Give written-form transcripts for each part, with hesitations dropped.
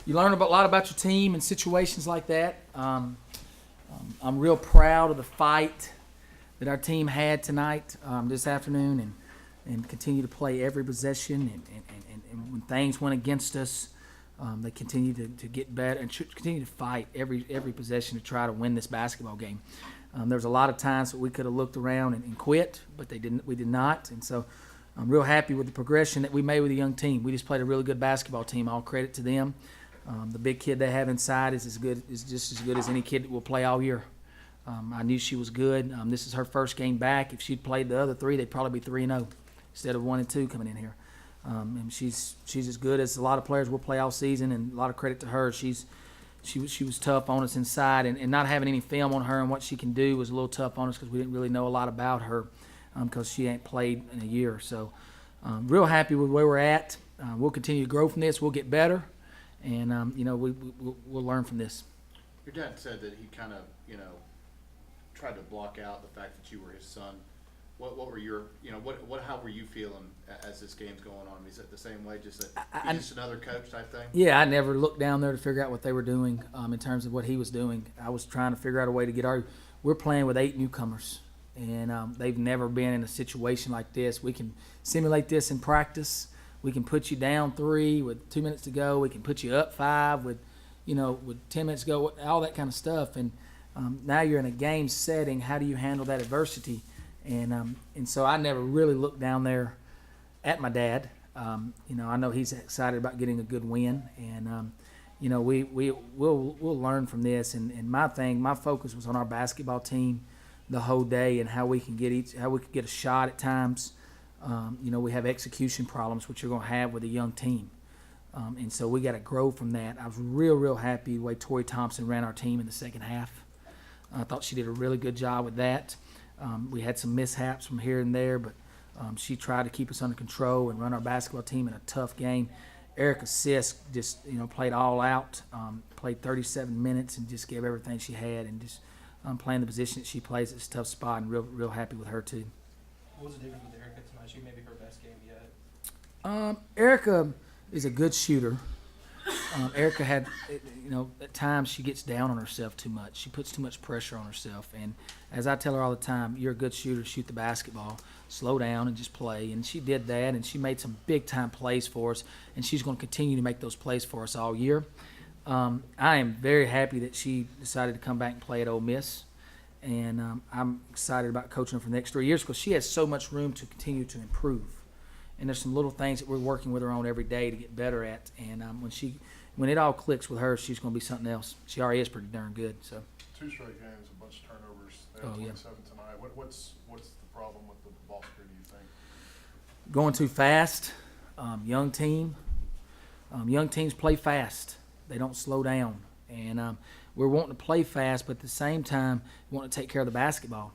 you learn a lot about your team in situations like that. I'm real proud of the fight that our team had tonight, this afternoon, and continue to play every possession. And when things went against us, they continue to get better and continue to fight every possession to try to win this basketball game. There was a lot of times that we could have looked around and quit, but we did not. And so I'm real happy with the progression that we made with the young team. We just played a really good basketball team. All credit to them. The big kid they have inside is just as good as any kid that will play all year. I knew she was good. This is her first game back. If she'd played the other three, they'd probably be 3-0 instead of 1-2 coming in here. And she's as good as a lot of players will play all season, and a lot of credit to her. She was tough on us inside, and not having any film on her and what she can do was a little tough on us because we didn't really know a lot about her because she ain't played in a year. So real happy with where we're at. We'll continue to grow from this. We'll get better, and we'll learn from this. Your dad said that he kind of tried to block out the fact that you were his son. What were your how were you feeling as this game's going on? Is it the same way, just that he's just another coach type thing? Yeah, I never looked down there to figure out what they were doing in terms of what he was doing. I was trying to figure out a way to get we're playing with 8 newcomers, and they've never been in a situation like this. We can simulate this in practice. We can put you down 3 with 2 minutes to go. We can put you up 5 with 10 minutes to go, all that kind of stuff. And now you're in a game setting. How do you handle that adversity? And so I never really looked down there at my dad. I know he's excited about getting a good win, and we'll learn from this. And my focus was on our basketball team the whole day and how we can get a shot at times. We have execution problems, which you're going to have with a young team, and so we got to grow from that. I was real happy the way Tori Thompson ran our team in the second half. I thought she did a really good job with that. We had some mishaps from here and there, but she tried to keep us under control and run our basketball team in a tough game. Erica Sisk just played all out, played 37 minutes and just gave everything she had, and just playing the position that she plays. It's a tough spot, and real happy with her too. What was the difference with Erica tonight? She maybe her best game yet. Erica is a good shooter. Erica had, at times she gets down on herself too much. She puts too much pressure on herself. And as I tell her all the time, you're a good shooter, shoot the basketball, slow down and just play. And she did that, and she made some big-time plays for us, and she's going to continue to make those plays for us all year. I am very happy that she decided to come back and play at Ole Miss. And I'm excited about coaching her for the next 3 years because she has so much room to continue to improve. And there's some little things that we're working with her on every day to get better at. And when it all clicks with her, she's going to be something else. She already is pretty darn good. So 2 straight games, a bunch of turnovers. They had 27 tonight. What's the problem with the ball screen, do you think? Going too fast. Young team. Young teams play fast. They don't slow down. And we're wanting to play fast, but at the same time, we want to take care of the basketball.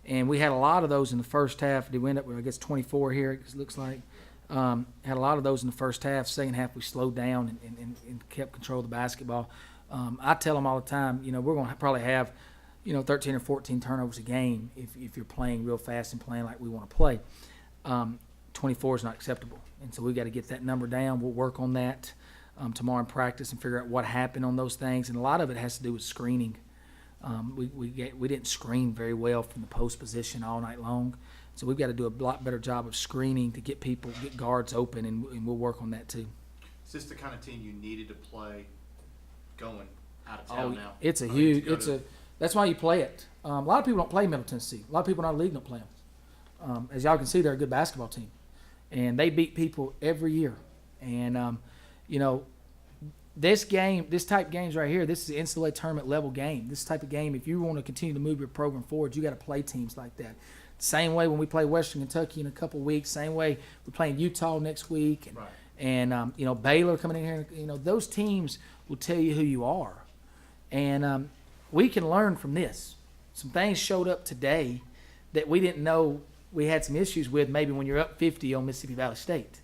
And we had a lot of those in the first half. Did we end up with, I guess, 24 here, it looks like. Had a lot of those in the first half. Second half, we slowed down and kept control of the basketball. I tell them all the time, we're going to probably have, 13 or 14 turnovers a game if you're playing real fast and playing like we want to play. 24 is not acceptable. And so we've got to get that number down. We'll work on that tomorrow in practice and figure out what happened on those things. And a lot of it has to do with screening. We didn't screen very well from the post position all night long. So we've got to do a lot better job of screening to get guards open, and we'll work on that too. Is this the kind of team you needed to play going out of town now? It's that's why you play it. A lot of people don't play Middle Tennessee. A lot of people in our league don't play them. As y'all can see, they're a good basketball team, and they beat people every year. And this type of games right here, this is an NCAA tournament level game. This type of game, if you want to continue to move your program forward, you got to play teams like that. Same way when we play Western Kentucky in a couple weeks. Same way we're playing Utah next week, and, right. and Baylor coming in here. Those teams will tell you who you are, and we can learn from this. Some things showed up today that we didn't know we had some issues with. Maybe when you're up 50 on Mississippi Valley State,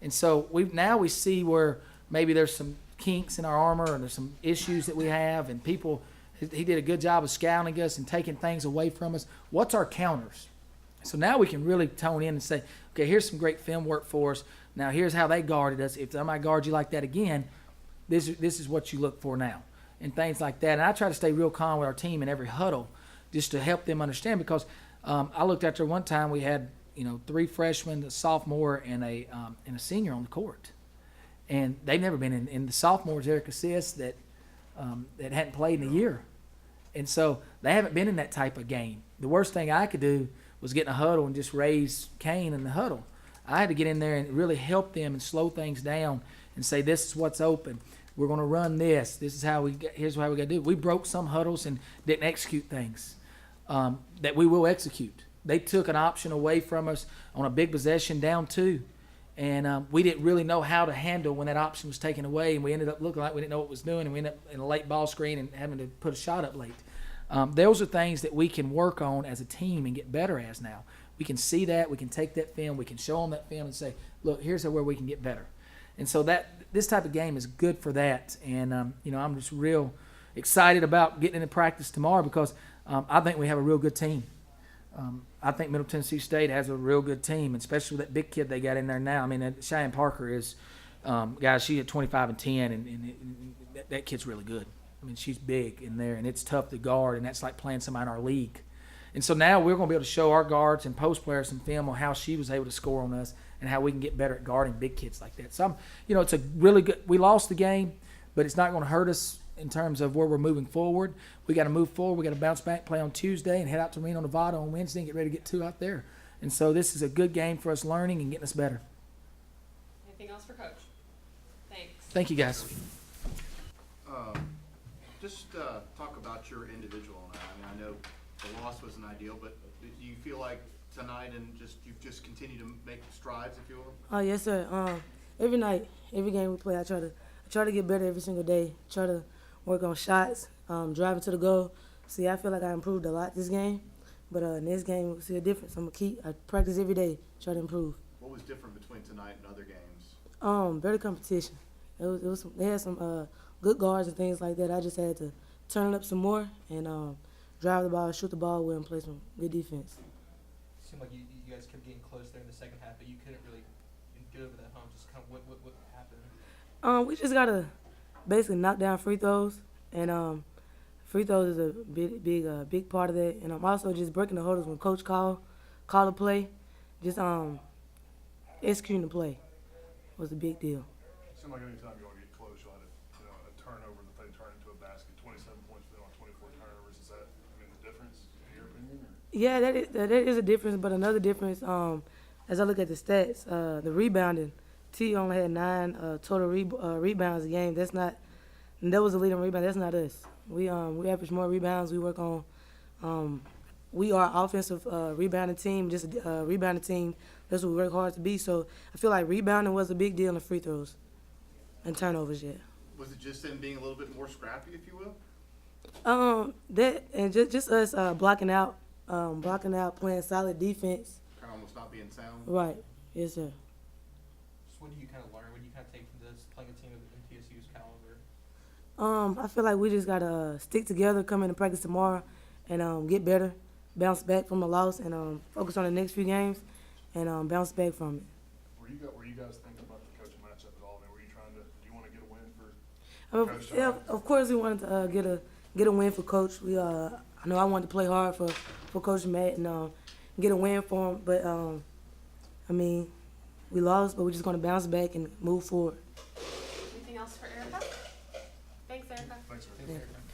and so we see where maybe there's some kinks in our armor and there's some issues that we have, and people. He did a good job of scouting us and taking things away from us. What's our counters? So now we can really tone in and say, okay, here's some great film work for us. Now here's how they guarded us. If somebody guards you like that again, this is what you look for now, and things like that. And I try to stay real calm with our team in every huddle, just to help them understand. Because I looked at there one time, we had 3 freshmen, a sophomore, and a senior on the court, and they've never been in the sophomores. Eric assists that hadn't played in a year, and so they haven't been in that type of game. The worst thing I could do was get in a huddle and just raise Cain in the huddle. I had to get in there and really help them and slow things down and say, this is what's open. We're going to run this. Here's how we got to do it. We broke some huddles and didn't execute things that we will execute. They took an option away from us on a big possession, down 2. And we didn't really know how to handle when that option was taken away, and we ended up looking like we didn't know what it was doing, and we ended up in a late ball screen and having to put a shot up late. Those are things that we can work on as a team and get better as now. We can see that. We can take that film. We can show them that film and say, look, here's where we can get better. And so this type of game is good for that. And, I'm just real excited about getting into practice tomorrow because I think we have a real good team. I think Middle Tennessee State has a real good team, especially with that big kid they got in there now. I mean, Cheyenne Parker is, guys, she had 25 and 10, and that kid's really good. I mean, she's big in there, and it's tough to guard, and that's like playing somebody in our league. And so now we're going to be able to show our guards and post players some film on how she was able to score on us and how we can get better at guarding big kids like that. So, it's a really good – we lost the game, but it's not going to hurt us in terms of where we're moving forward. We got to move forward. We got to bounce back, play on Tuesday, and head out to Reno, Nevada on Wednesday and get ready to get 2 out there. And so this is a good game for us learning and getting us better. Anything else for Coach? Thanks. Thank you, guys. Just talk about your individual. I mean, I know the loss wasn't ideal, but do you feel like tonight and you've just continued to make strides, if you will? Oh yes, sir. Every night, every game we play, I try to get better every single day. Try to work on shots, driving to the goal. See, I feel like I improved a lot this game, but in this game, we'll see a difference. I practice every day, try to improve. What was different between tonight and other games? Better competition. They had some good guards and things like that. I just had to turn it up some more and drive the ball, shoot the ball well, and play some good defense. It seemed like you guys kept getting close there in the second half, but you couldn't really get over that hump. Just kind of what happened? We just gotta basically knock down free throws, and free throws is a big part of that. And I'm also just breaking the hurdles when coach call a play. Just executing the play was a big deal. It seems like anytime you want to get close, you'll have a turnover that they turn into a basket. 27 points on 24 turnovers. Is that, the difference in your opinion? Or? Yeah, that is a difference. But another difference, as I look at the stats, the rebounding, T only had 9 total rebounds a game. That was the leading rebound. That's not us. We average more rebounds. We work on. We are an offensive rebounding team, just a rebounding team. That's what we work hard to be. So I feel like rebounding was a big deal in free throws and turnovers. Yeah. Was it just them being a little bit more scrappy, if you will? That and just us blocking out, playing solid defense. Kind of almost not being sound. Right. Yes, sir. Just what do you kind of learn? What do you kind of take from this playing a team of MTSU's caliber? I feel like we just gotta stick together, come into practice tomorrow, and get better, bounce back from a loss, and focus on the next few games, and bounce back from it. Were you guys thinking about the coach matchup at all? Were you do you want to get a win for Coach? Yeah, of course we wanted to get a win for Coach. I know I wanted to play hard for Coach Matt and get a win for him, but we lost, but we're just gonna bounce back and move forward. Anything else for Erica? Thanks, Erica. Thanks, sir. Thanks, Erica.